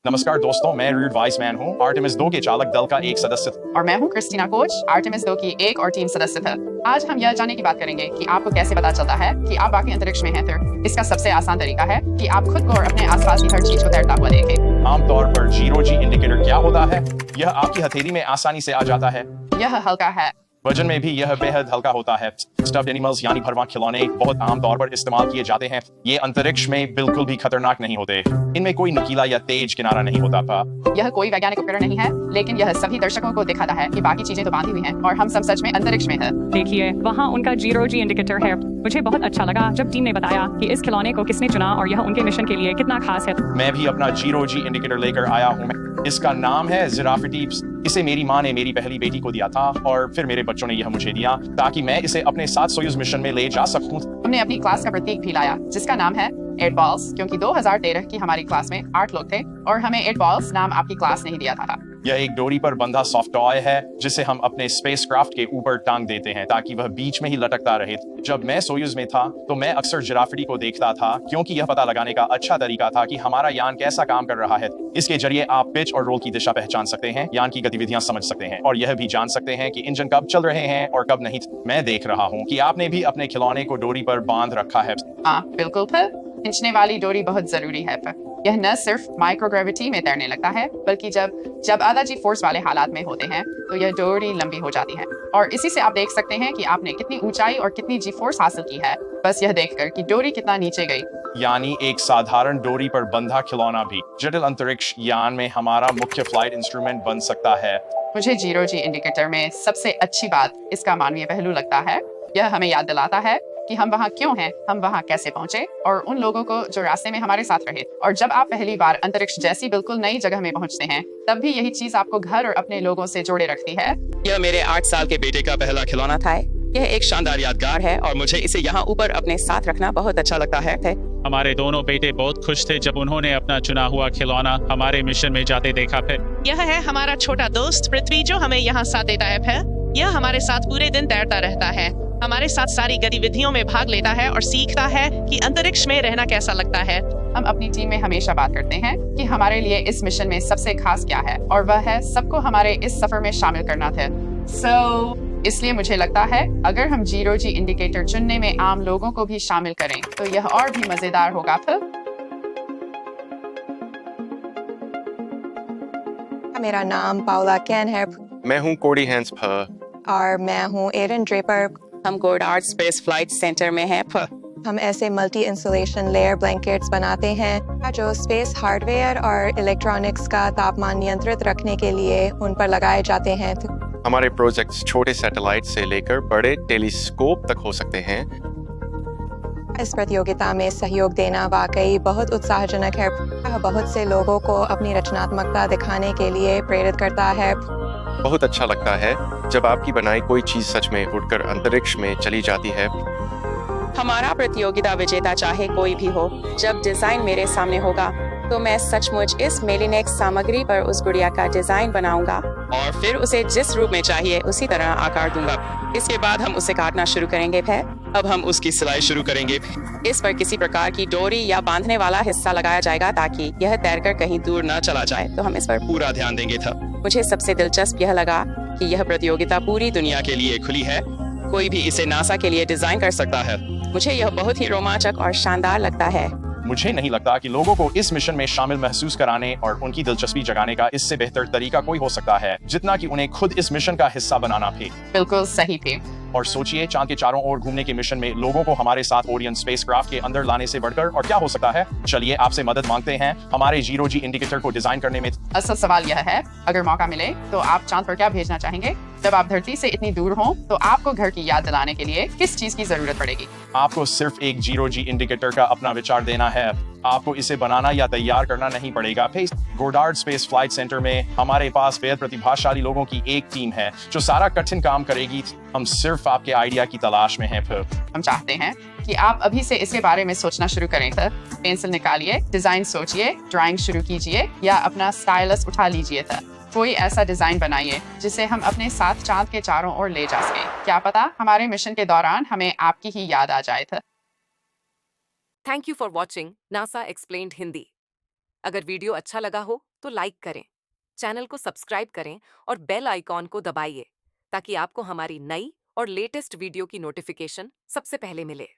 नमस्कार दोस्तों, मैं रीड वाइसमैन हूँ, आर्टेमिस 2 के चालक दल का एक सदस्य और मैं हूँ क्रिस्टीना कोच, आर्टेमिस 2 की एक और टीम सदस्य था। आज हम यह जानने की बात करेंगे कि आपको कैसे पता चलता है कि आप बाकी अंतरिक्ष में हैं। फिर इसका सबसे आसान तरीका है कि आप खुद को और अपने आसपास की हर चीज को तैरता हुआ देखें। आमतौर पर जीरो जी इंडिकेटर क्या होता है? यह आपकी हथेली में आसानी से आ जाता है। यह हल्का है। वजन में भी यह बेहद हल्का होता है। स्टफ्ड एनिमल्स यानी भरवां खिलौने बहुत आम तौर पर इस्तेमाल किए जाते हैं। ये अंतरिक्ष में बिल्कुल भी खतरनाक नहीं होते। इनमें कोई नुकीला या तेज किनारा नहीं होता था। यह कोई वैज्ञानिक उपकरण नहीं है, लेकिन यह सभी दर्शकों को दिखाता है कि बाकी चीजें तो बांधी हुई हैं और हम सब सच में अंतरिक्ष में हैं। देखिए, वहाँ उनका जीरो जी इंडिकेटर है। मुझे बहुत अच्छा लगा जब टीम ने बताया कि इस खिलौने को किसने चुना और यह उनके मिशन के लिए कितना खास है। मैं भी अपना जीरो जी इंडिकेटर लेकर आया हूँ। इसका नाम है जिराफिटी। इसे मेरी माँ ने मेरी पहली बेटी को दिया था और फिर मेरे बच्चों ने यह मुझे दिया ताकि मैं इसे अपने साथ सोयूज मिशन में ले जा सकूं। हमने अपनी क्लास का प्रतीक भी लाया जिसका नाम है 8 बॉल्स, क्योंकि 2013 की हमारी क्लास में 8 लोग थे और हमें 8 बॉल्स नाम आपकी क्लास ने ही दिया था। यह एक डोरी पर बंधा सॉफ्ट टॉय है जिसे हम अपने स्पेसक्राफ्ट के ऊपर टांग देते हैं ताकि वह बीच में ही लटकता रहे। जब मैं सोयूज में था तो मैं अक्सर जिराफिटी को देखता था क्योंकि यह पता लगाने का अच्छा तरीका था कि हमारा यान कैसा काम कर रहा है। इसके जरिए आप पिच और रोल की दिशा पहचान सकते हैं, यान की गतिविधियां समझ सकते हैं और यह भी जान सकते हैं कि इंजन कब चल रहे हैं और कब नहीं। मैं देख रहा हूँ कि आपने भी अपने खिलौने को डोरी पर बांध रखा है। हाँ बिल्कुल, फिर खींचने वाली डोरी बहुत जरूरी है। फिर यह न सिर्फ माइक्रोग्रेविटी में तैरने लगता है बल्कि जब आधा जी फोर्स वाले हालात में होते हैं तो यह डोरी लंबी हो जाती है और इसी से आप देख सकते हैं कि आपने कितनी ऊंचाई और कितनी जी फोर्स हासिल की है, बस यह देखकर कि डोरी कितना नीचे गई। यानी एक साधारण डोरी पर बंधा खिलौना भी जटिल अंतरिक्ष यान में हमारा मुख्य फ्लाइट इंस्ट्रूमेंट बन सकता है। मुझे जीरो जी इंडिकेटर में सबसे अच्छी बात इसका मानवीय पहलू लगता है। यह हमें याद दिलाता है कि हम वहाँ क्यों हैं, हम वहाँ कैसे पहुंचे और उन लोगों को जो रास्ते में हमारे साथ रहे। और जब आप पहली बार अंतरिक्ष जैसी बिल्कुल नई जगह में पहुंचते हैं तब भी यही चीज आपको घर और अपने लोगों से जोड़े रखती है। यह मेरे 8 साल के बेटे का पहला खिलौना था। यह एक शानदार यादगार है और मुझे इसे यहाँ ऊपर अपने साथ रखना बहुत अच्छा लगता है। हमारे दोनों बेटे बहुत खुश थे जब उन्होंने अपना चुना हुआ खिलौना हमारे मिशन में जाते देखा। फिर यह है हमारा छोटा दोस्त पृथ्वी जो हमें यहाँ साथ देता है। यह हमारे साथ पूरे दिन तैरता रहता है, हमारे साथ सारी गतिविधियों में भाग लेता है और सीखता है कि अंतरिक्ष में रहना कैसा लगता है। हम अपनी टीम में हमेशा बात करते हैं कि हमारे लिए इस मिशन में सबसे खास क्या है और वह है सबको हमारे इस सफर में शामिल करना था। इसलिए मुझे लगता है अगर हम जीरो जी इंडिकेटर चुनने में आम लोगों को भी शामिल करें तो यह और भी मजेदार होगा। फिर मेरा नाम पाउला कैन है। मैं हूँ कोडी हैंस फ। और मैं हूँ एरन ड्रेपर। हम गोडार्ड स्पेस फ्लाइट सेंटर में हैं। हम ऐसे मल्टी इंसुलेशन लेयर ब्लैंकेट्स बनाते हैं जो स्पेस हार्डवेयर और इलेक्ट्रॉनिक्स का तापमान नियंत्रित रखने के लिए उन पर लगाए जाते हैं। हमारे प्रोजेक्ट्स छोटे सैटेलाइट से लेकर बड़े टेलीस्कोप तक हो सकते हैं। इस प्रतियोगिता में सहयोग देना वाकई बहुत उत्साहजनक है। यह बहुत से लोगों को अपनी रचनात्मकता दिखाने के लिए प्रेरित करता है। बहुत अच्छा लगता है जब आपकी बनाई कोई चीज सच में उड़कर अंतरिक्ष में चली जाती है। हमारा प्रतियोगिता विजेता चाहे कोई भी हो, जब डिजाइन मेरे सामने होगा तो मैं सचमुच इस मेलिनेक्स सामग्री पर उस गुड़िया का डिजाइन बनाऊंगा और फिर उसे जिस रूप में चाहिए उसी तरह आकार दूंगा। इसके बाद हम उसे काटना शुरू करेंगे। अब हम उसकी सिलाई शुरू करेंगे। इस पर किसी प्रकार की डोरी या बांधने वाला हिस्सा लगाया जाएगा ताकि यह तैरकर कहीं दूर न चला जाए, तो हम इस पर पूरा ध्यान देंगे। मुझे सबसे दिलचस्प यह लगा कि यह प्रतियोगिता पूरी दुनिया के लिए खुली है। कोई भी इसे नासा के लिए डिजाइन कर सकता है। मुझे यह बहुत ही रोमांचक और शानदार लगता है। मुझे नहीं लगता कि लोगों को इस मिशन में शामिल महसूस कराने और उनकी दिलचस्पी जगाने का इससे बेहतर तरीका कोई हो सकता है जितना कि उन्हें खुद इस मिशन का हिस्सा बनाना भी। बिल्कुल सही थे। और सोचिए, चांद के चारों ओर घूमने के मिशन में लोगों को हमारे साथ ओरियन स्पेसक्राफ्ट के अंदर लाने से बढ़कर और क्या हो सकता है। चलिए आपसे मदद मांगते हैं हमारे जीरो जी इंडिकेटर को डिजाइन करने में। असल सवाल यह है, अगर मौका मिले तो आप चांद पर क्या भेजना चाहेंगे? जब आप धरती से इतनी दूर हों तो आपको घर की याद दिलाने के लिए किस चीज की जरूरत पड़ेगी? आपको सिर्फ एक जीरो जी इंडिकेटर का अपना विचार देना है। आपको इसे बनाना या तैयार करना नहीं पड़ेगा। गोडार्ड स्पेस फ्लाइट सेंटर में हमारे पास बेहद प्रतिभाशाली लोगों की एक टीम है जो सारा कठिन काम करेगी। हम सिर्फ आपके आइडिया की तलाश में हैं। फिर हम चाहते हैं कि आप अभी से इसके बारे में सोचना शुरू करें। पेंसिल निकालिए, डिजाइन सोचिए, ड्राइंग शुरू कीजिए या अपना स्टाइलस उठा लीजिए। कोई ऐसा डिजाइन बनाइए जिसे हम अपने साथ चांद के चारों ओर ले जा सकें। क्या पता हमारे मिशन के दौरान हमें आपकी ही याद आ जाए। Thank you for watching NASA Explained Hindi. अगर वीडियो अच्छा लगा हो तो लाइक करें, चैनल को सब्सक्राइब करें और बेल आइकॉन को दबाइए ताकि आपको हमारी नई और लेटेस्ट वीडियो की नोटिफिकेशन सबसे पहले मिले।